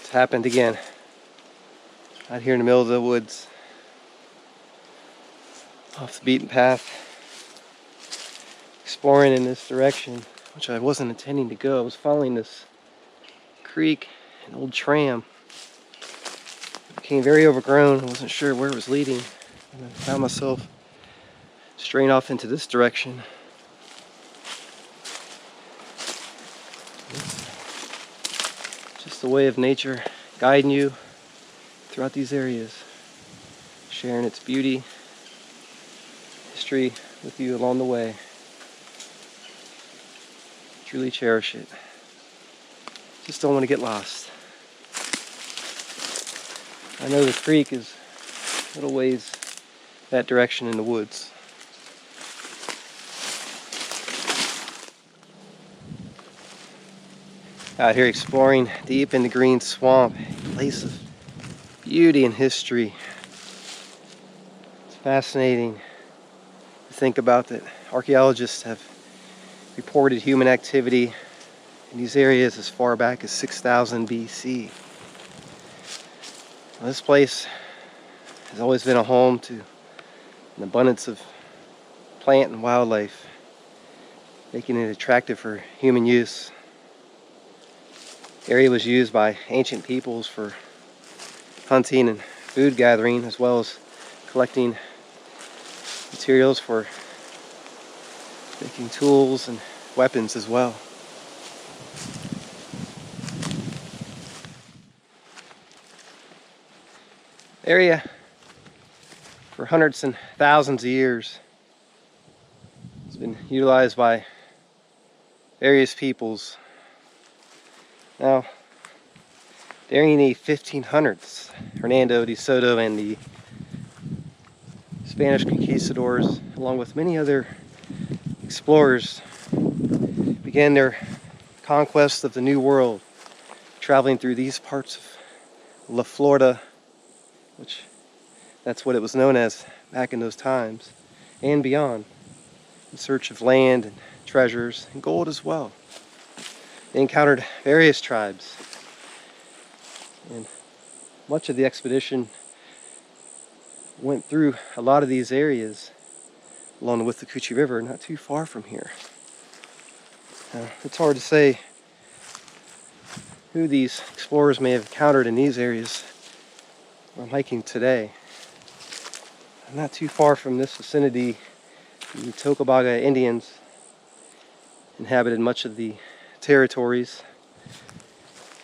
It's happened again. Out here in the middle of the woods. Off the beaten path. Exploring in this direction, which I wasn't intending to go. I was following this creek, an old tram. It became very overgrown. I wasn't sure where it was leading. And I found myself straying off into this direction. It's just the way of nature guiding you throughout these areas, sharing its beauty, history with you along the way. Truly cherish it. Just don't want to get lost. I know the creek is a little ways that direction in the woods. Out here exploring deep in the green swamp, a place of beauty and history. It's fascinating to think about that archaeologists have reported human activity in these areas as far back as 6000 BC. Well, this place has always been a home to an abundance of plant and wildlife, making it attractive for human use. The area was used by ancient peoples for hunting and food gathering, as well as collecting materials for making tools and weapons as well. The area for hundreds and thousands of years has been utilized by various peoples. Now, during the 1500s, Hernando de Soto and the Spanish conquistadors, along with many other explorers, began their conquest of the New World, traveling through these parts of La Florida, which that's what it was known as back in those times, and beyond, in search of land and treasures and gold as well. They encountered various tribes, and much of the expedition went through a lot of these areas along the Withlacoochee River, not too far from here. It's hard to say who these explorers may have encountered in these areas where I'm hiking today. Not too far from this vicinity, the Tocobaga Indians inhabited much of the territories,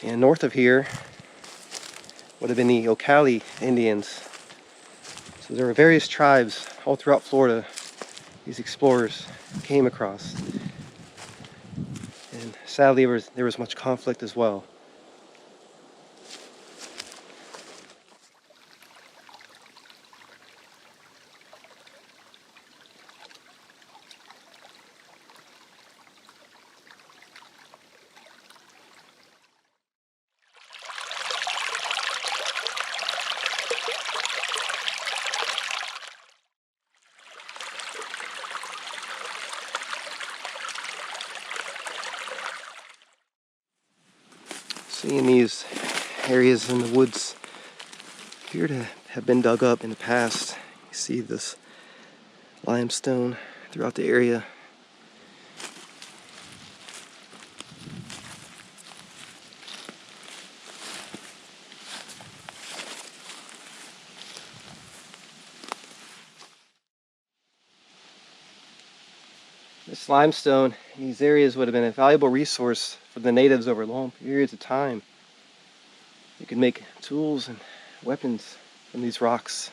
and north of here would have been the Ocala Indians. So there were various tribes all throughout Florida these explorers came across, and sadly there was much conflict as well. Seeing these areas in the woods appear to have been dug up in the past. You see this limestone throughout the area. This limestone in these areas would have been a valuable resource for the natives over long periods of time. You could make tools and weapons from these rocks.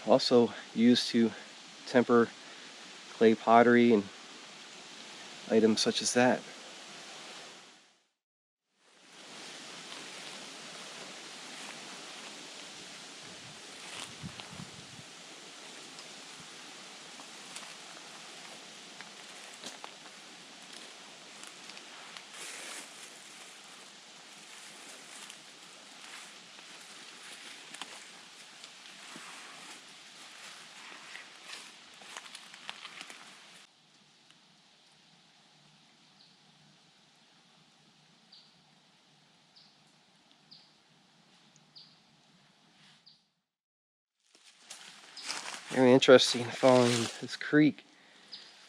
Also used to temper clay pottery and items such as that. Very interesting following this creek.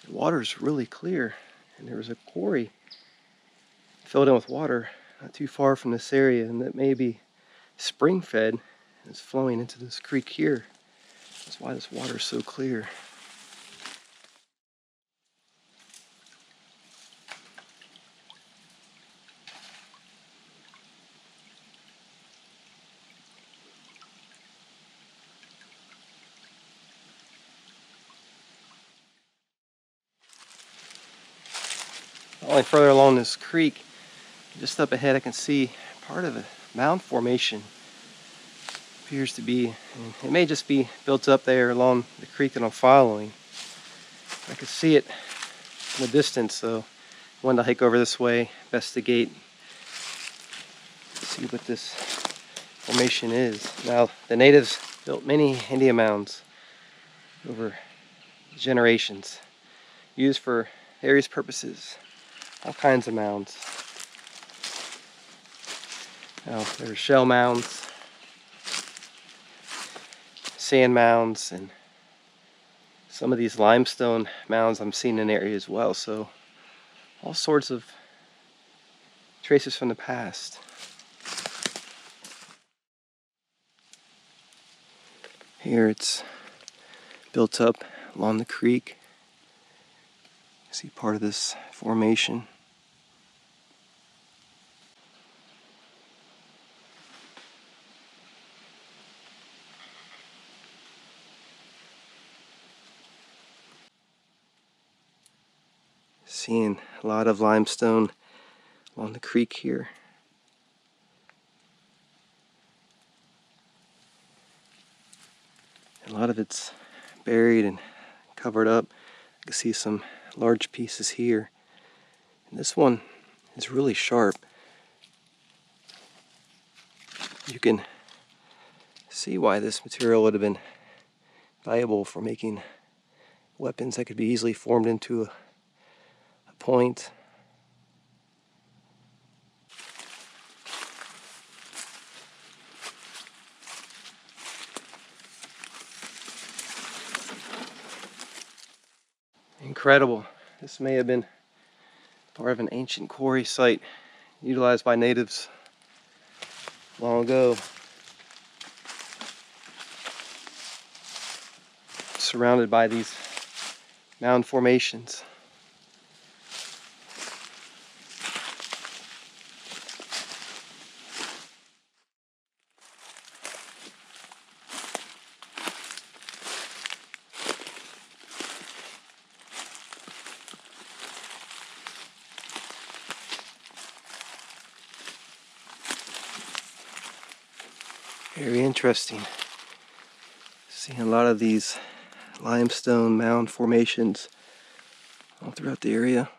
The water is really clear, and there was a quarry filled in with water not too far from this area, and that may be spring fed and is flowing into this creek here. That's why this water is so clear. Following further along this creek, just up ahead I can see part of a mound formation. Appears to be, and it may just be built up there along the creek that I'm following. I can see it in the distance, so I wanted to hike over this way, investigate, see what this formation is. Now, the natives built many Indian mounds over generations, used for various purposes, all kinds of mounds. Now, there are shell mounds, sand mounds, and some of these limestone mounds I'm seeing in the area as well. So all sorts of traces from the past. Here it's built up along the creek. You see part of this formation. Seeing a lot of limestone along the creek here. A lot of it's buried and covered up. You can see some large pieces here. And this one is really sharp. You can see why this material would have been valuable for making weapons that could be easily formed into a point. Incredible. This may have been part of an ancient quarry site utilized by natives long ago. Surrounded by these mound formations. Very interesting. Seeing a lot of these limestone mound formations all throughout the area.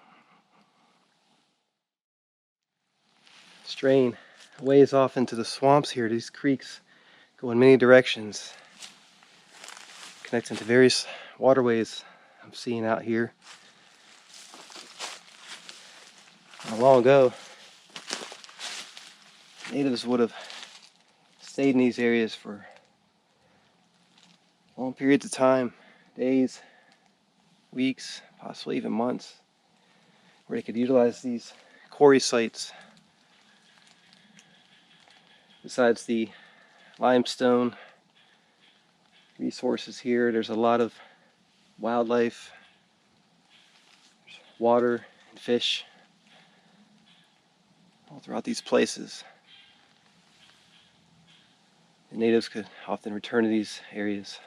Straying a ways off into the swamps here. These creeks go in many directions, connecting to various waterways I'm seeing out here. Not long ago, natives would have stayed in these areas for long periods of time, days, weeks, possibly even months, where they could utilize these quarry sites. Besides the limestone resources here, there's a lot of wildlife, water, and fish all throughout these places. The natives could often return to these areas.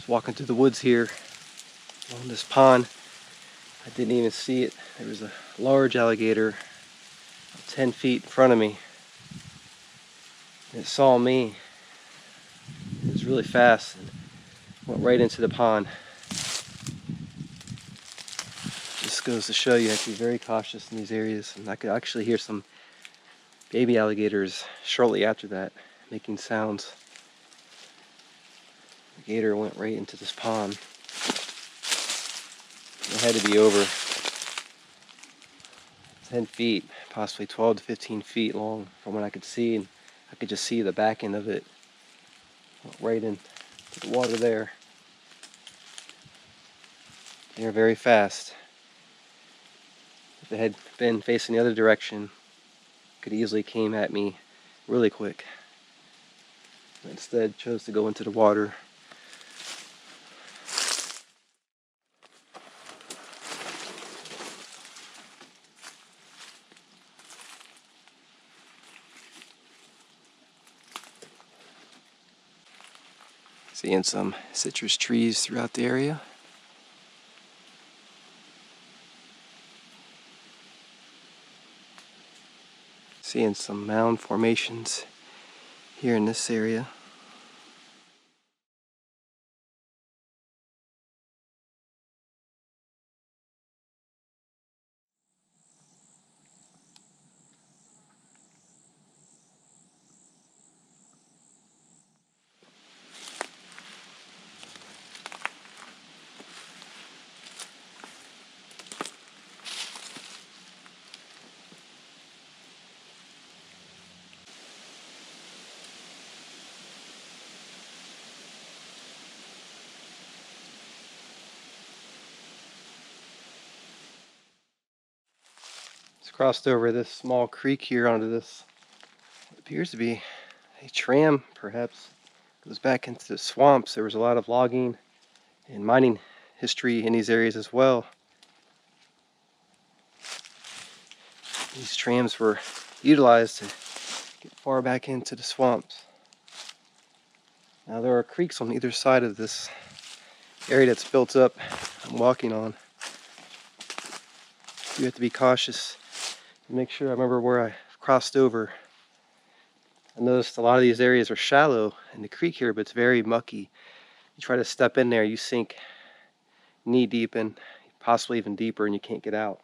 Just walking through the woods here on this pond. I didn't even see it. There was a large alligator 10 feet in front of me. It saw me. It was really fast and went right into the pond. Just goes to show you have to be very cautious in these areas. And I could actually hear some baby alligators shortly after that making sounds. The gator went right into this pond. It had to be over 10 feet, possibly 12 to 15 feet long from what I could see, and I could just see the back end of it right into the water there. They're very fast. If it had been facing the other direction, it could easily came at me really quick. But instead chose to go into the water. Seeing some citrus trees throughout the area. Seeing some mound formations here in this area. Crossed over this small creek here onto this, what appears to be a tram, perhaps. Goes back into the swamps. There was a lot of logging and mining history in these areas as well. These trams were utilized to get far back into the swamps. Now there are creeks on either side of this area that's built up I'm walking on. You have to be cautious. Make sure I remember where I crossed over. I noticed a lot of these areas are shallow in the creek here, but it's very mucky. You try to step in there, you sink knee deep in, possibly even deeper, and you can't get out.